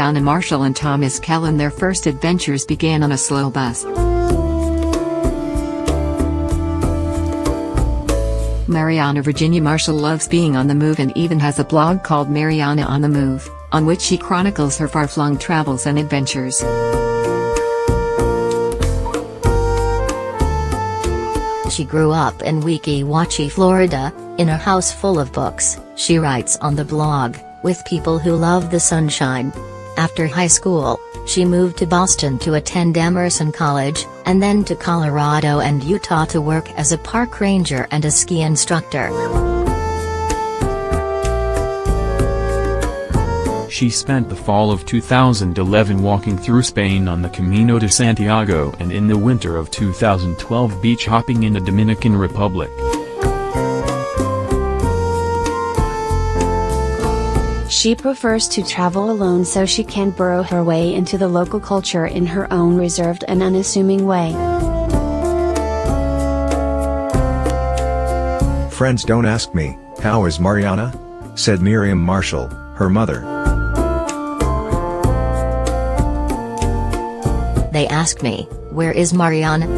Mariana Marshall and Thomas Kelland. Their first adventures began on a slow bus. Mariana Virginia Marshall loves being on the move and even has a blog called Mariana on the Move, on which she chronicles her far-flung travels and adventures. She grew up in Weeki Wachee, Florida, in a house full of books, she writes on the blog, with people who love the sunshine. After high school, she moved to Boston to attend Emerson College, and then to Colorado and Utah to work as a park ranger and a ski instructor. She spent the fall of 2011 walking through Spain on the Camino de Santiago and in the winter of 2012 beach hopping in the Dominican Republic. She prefers to travel alone so she can burrow her way into the local culture in her own reserved and unassuming way. "Friends don't ask me, 'How is Mariana?' said Miriam Marshall, her mother. They ask me, 'Where is Mariana?'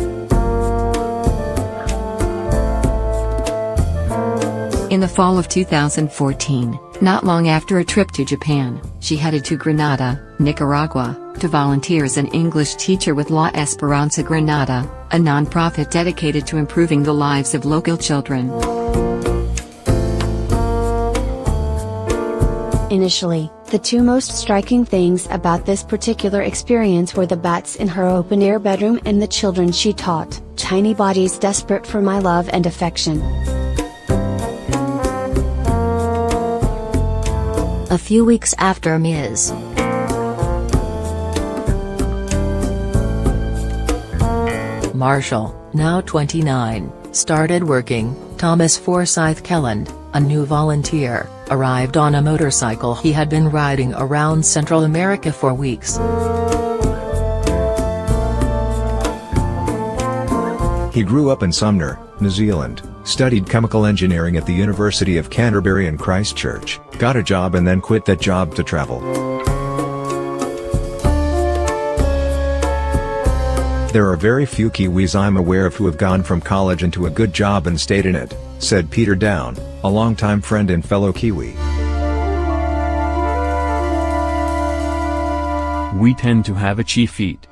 In the fall of 2014, not long after a trip to Japan, she headed to Granada, Nicaragua, to volunteer as an English teacher with La Esperanza Granada, a non-profit dedicated to improving the lives of local children. Initially, the two most striking things about this particular experience were the bats in her open-air bedroom and the children she taught, tiny bodies desperate for my love and affection. A few weeks after Ms. Marshall, now 29, started working, Thomas Forsyth Kelland, a new volunteer, arrived on a motorcycle he had been riding around Central America for weeks. He grew up in Sumner, New Zealand, studied chemical engineering at the University of Canterbury and Christchurch, got a job and then quit that job to travel. "There are very few Kiwis I'm aware of who have gone from college into a good job and stayed in it," said Peter Down, a longtime friend and fellow Kiwi. "We tend to have itchy feet.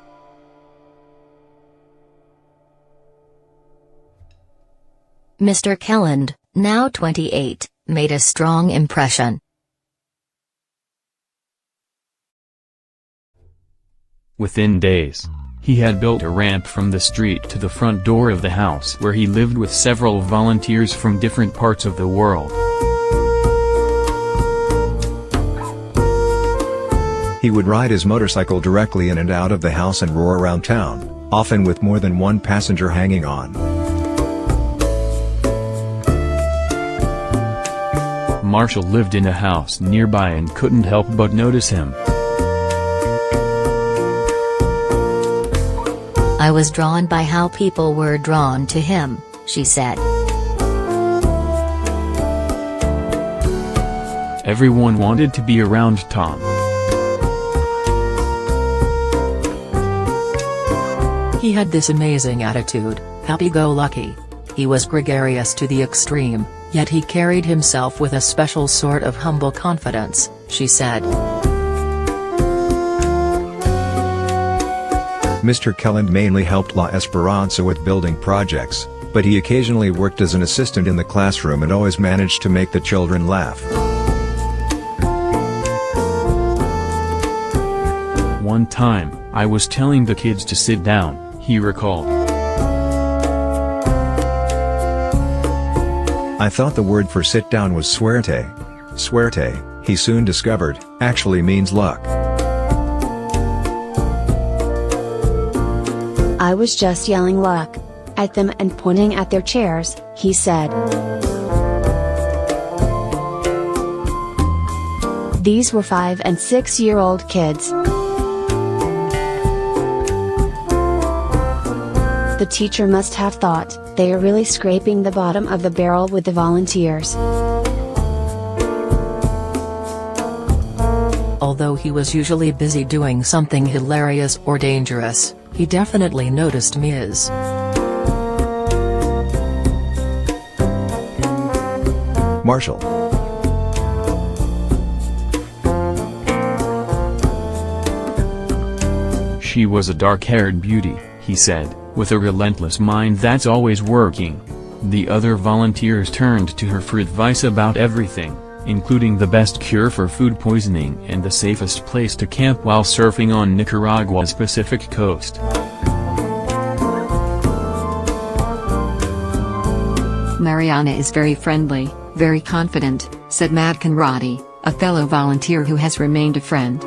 Mr. Kelland, now 28, made a strong impression. Within days, he had built a ramp from the street to the front door of the house where he lived with several volunteers from different parts of the world. He would ride his motorcycle directly in and out of the house and roar around town, often with more than one passenger hanging on. Marshall lived in a house nearby and couldn't help but notice him. I was drawn by how people were drawn to him, she said. Everyone wanted to be around Tom. He had this amazing attitude, happy-go-lucky. He was gregarious to the extreme, yet he carried himself with a special sort of humble confidence, she said. Mr. Kelland mainly helped La Esperanza with building projects, but he occasionally worked as an assistant in the classroom and always managed to make the children laugh. One time, I was telling the kids to sit down, he recalled. I thought the word for sit down was suerte. Suerte, he soon discovered, actually means luck. I was just yelling luck at them and pointing at their chairs, he said. These were 5- and 6-year-old kids. The teacher must have thought, they are really scraping the bottom of the barrel with the volunteers. Although he was usually busy doing something hilarious or dangerous, he definitely noticed Ms. Marshall. She was a dark-haired beauty, he said, with a relentless mind that's always working. The other volunteers turned to her for advice about everything, including the best cure for food poisoning and the safest place to camp while surfing on Nicaragua's Pacific coast. Mariana is very friendly, very confident, said Mad Conradi, a fellow volunteer who has remained a friend.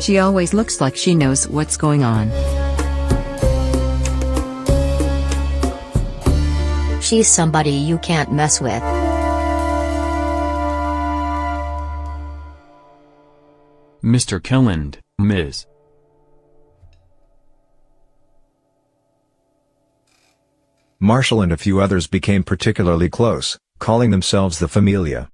She always looks like she knows what's going on. She's somebody you can't mess with. Mr. Kelland, Ms. Marshall and a few others became particularly close, calling themselves the Familia.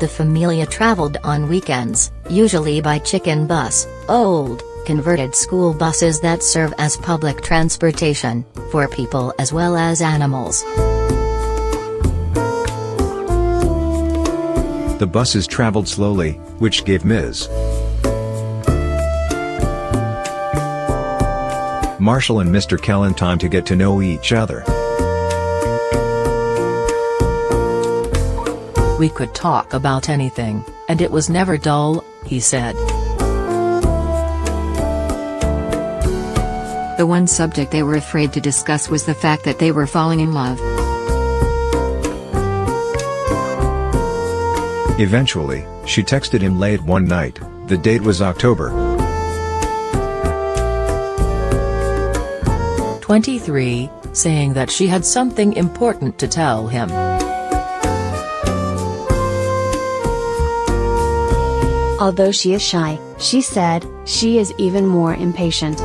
The Familia traveled on weekends, usually by chicken bus, old, converted school buses that serve as public transportation, for people as well as animals. The buses traveled slowly, which gave Ms. Marshall and Mr. Kelland time to get to know each other. We could talk about anything, and it was never dull, he said. The one subject they were afraid to discuss was the fact that they were falling in love. Eventually, she texted him late one night. The date was October 23, saying that she had something important to tell him. Although she is shy, she said, she is even more impatient.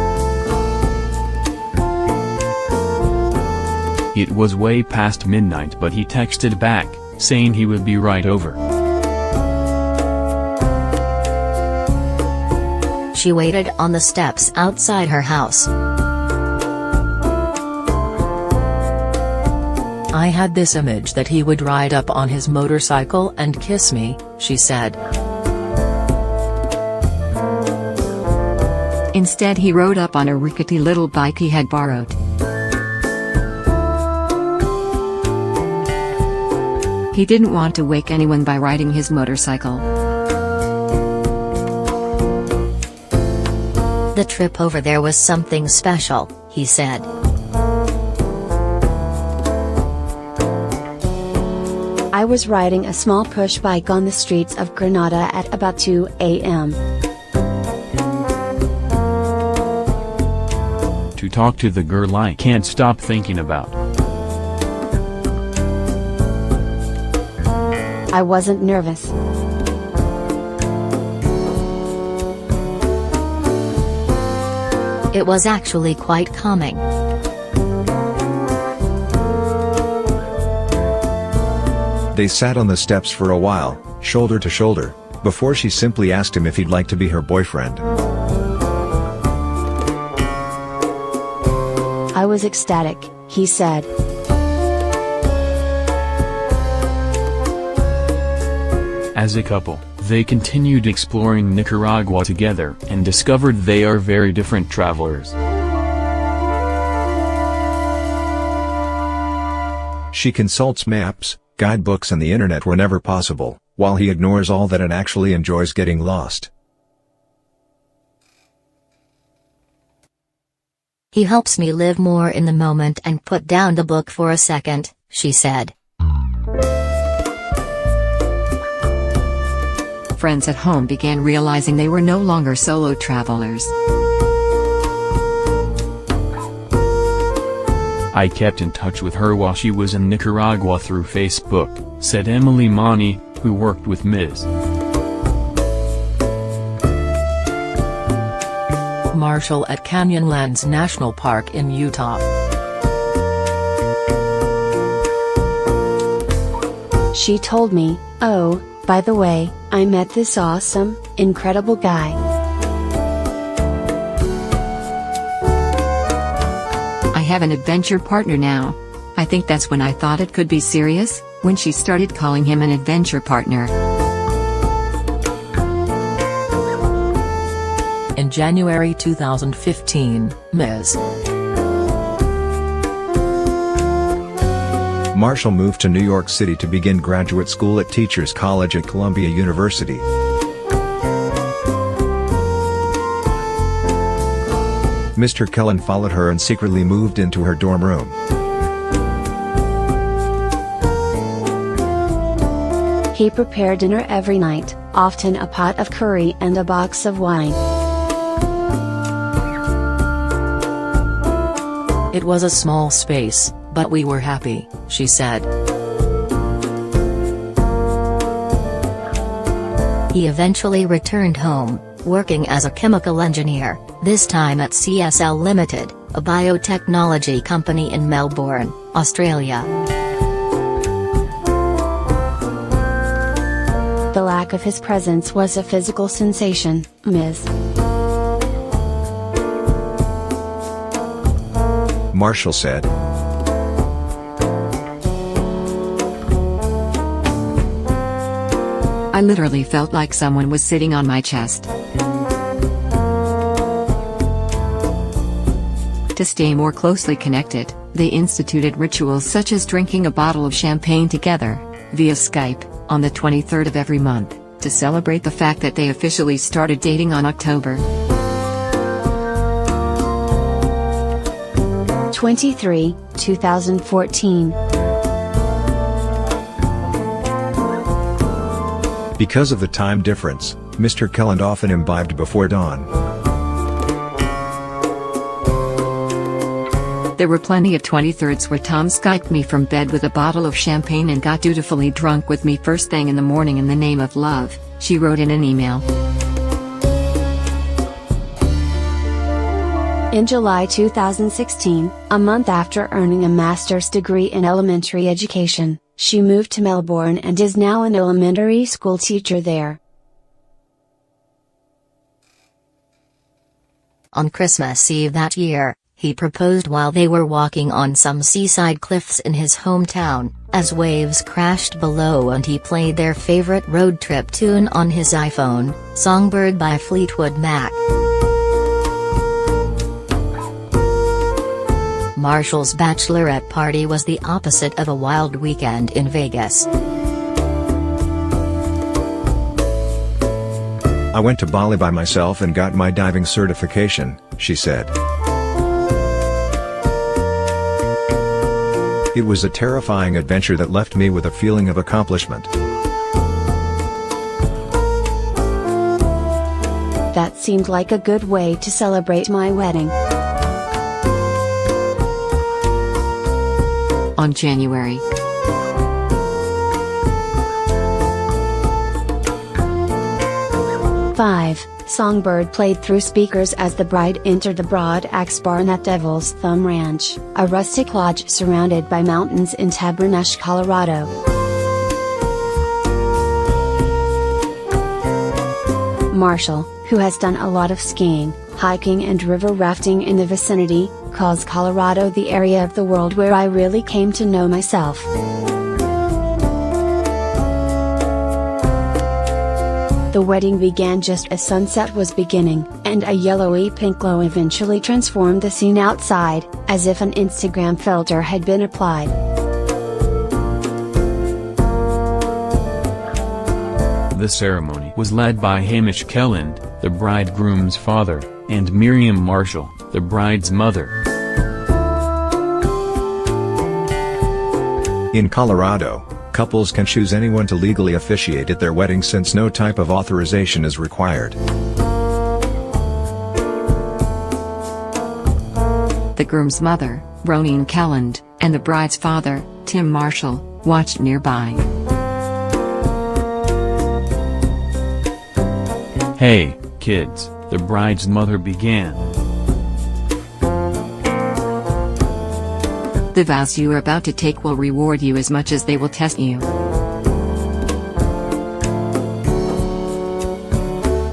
It was way past midnight, but he texted back, saying he would be right over. She waited on the steps outside her house. I had this image that he would ride up on his motorcycle and kiss me, she said. Instead he rode up on a rickety little bike he had borrowed. He didn't want to wake anyone by riding his motorcycle. The trip over there was something special, he said. I was riding a small push bike on the streets of Granada at about 2 a.m. To talk to the girl I can't stop thinking about. I wasn't nervous. It was actually quite calming. They sat on the steps for a while, shoulder to shoulder, before she simply asked him if he'd like to be her boyfriend. I was ecstatic, he said. As a couple, they continued exploring Nicaragua together and discovered they are very different travelers. She consults maps, guidebooks and the internet whenever possible, while he ignores all that and actually enjoys getting lost. He helps me live more in the moment and put down the book for a second, she said. Friends at home began realizing they were no longer solo travelers. I kept in touch with her while she was in Nicaragua through Facebook, said Emily Mani, who worked with Ms. Marshall at Canyonlands National Park in Utah. She told me, "Oh, by the way, I met this awesome, incredible guy." "I have an adventure partner now." I think that's when I thought it could be serious, when she started calling him an adventure partner. In January 2015, Ms. Marshall moved to New York City to begin graduate school at Teachers College at Columbia University. Mr. Kelland followed her and secretly moved into her dorm room. He prepared dinner every night, often a pot of curry and a box of wine. It was a small space, but we were happy, she said. He eventually returned home, working as a chemical engineer, this time at CSL Limited, a biotechnology company in Melbourne, Australia. The lack of his presence was a physical sensation, Ms. Marshall said. I literally felt like someone was sitting on my chest. To stay more closely connected, they instituted rituals such as drinking a bottle of champagne together, via Skype, on the 23rd of every month, to celebrate the fact that they officially started dating on October 23, 2014. Because of the time difference, Mr. Kelland often imbibed before dawn. There were plenty of 23rds where Tom Skyped me from bed with a bottle of champagne and got dutifully drunk with me first thing in the morning in the name of love, she wrote in an email. In July 2016, a month after earning a master's degree in elementary education, she moved to Melbourne and is now an elementary school teacher there. On Christmas Eve that year, he proposed while they were walking on some seaside cliffs in his hometown, as waves crashed below and he played their favorite road trip tune on his iPhone, Songbird by Fleetwood Mac. Marshall's bachelorette party was the opposite of a wild weekend in Vegas. I went to Bali by myself and got my diving certification, she said. It was a terrifying adventure that left me with a feeling of accomplishment. That seemed like a good way to celebrate my wedding. On January 5, Songbird played through speakers as the bride entered the Broad Axe Barn at Devil's Thumb Ranch, a rustic lodge surrounded by mountains in Tabernash, Colorado. Marshall, who has done a lot of skiing, hiking and river rafting in the vicinity, calls Colorado the area of the world where I really came to know myself. The wedding began just as sunset was beginning, and a yellowy pink glow eventually transformed the scene outside, as if an Instagram filter had been applied. The ceremony was led by Hamish Kelland, the bridegroom's father, and Miriam Marshall, the bride's mother. In Colorado, couples can choose anyone to legally officiate at their wedding since no type of authorization is required. The groom's mother, Ronin Kelland, and the bride's father, Tim Marshall, watched nearby. "Hey, kids," the bride's mother began. "The vows you are about to take will reward you as much as they will test you.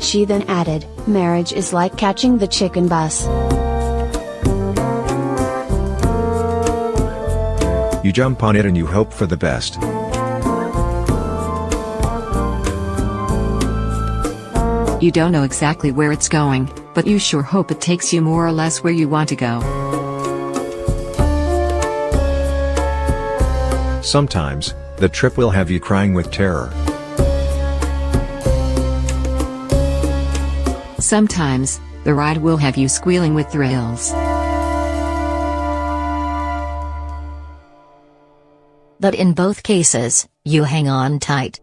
She then added, "Marriage is like catching the chicken bus. You jump on it and you hope for the best." You don't know exactly where it's going, but you sure hope it takes you more or less where you want to go. Sometimes, the trip will have you crying with terror. Sometimes, the ride will have you squealing with thrills. But in both cases, you hang on tight.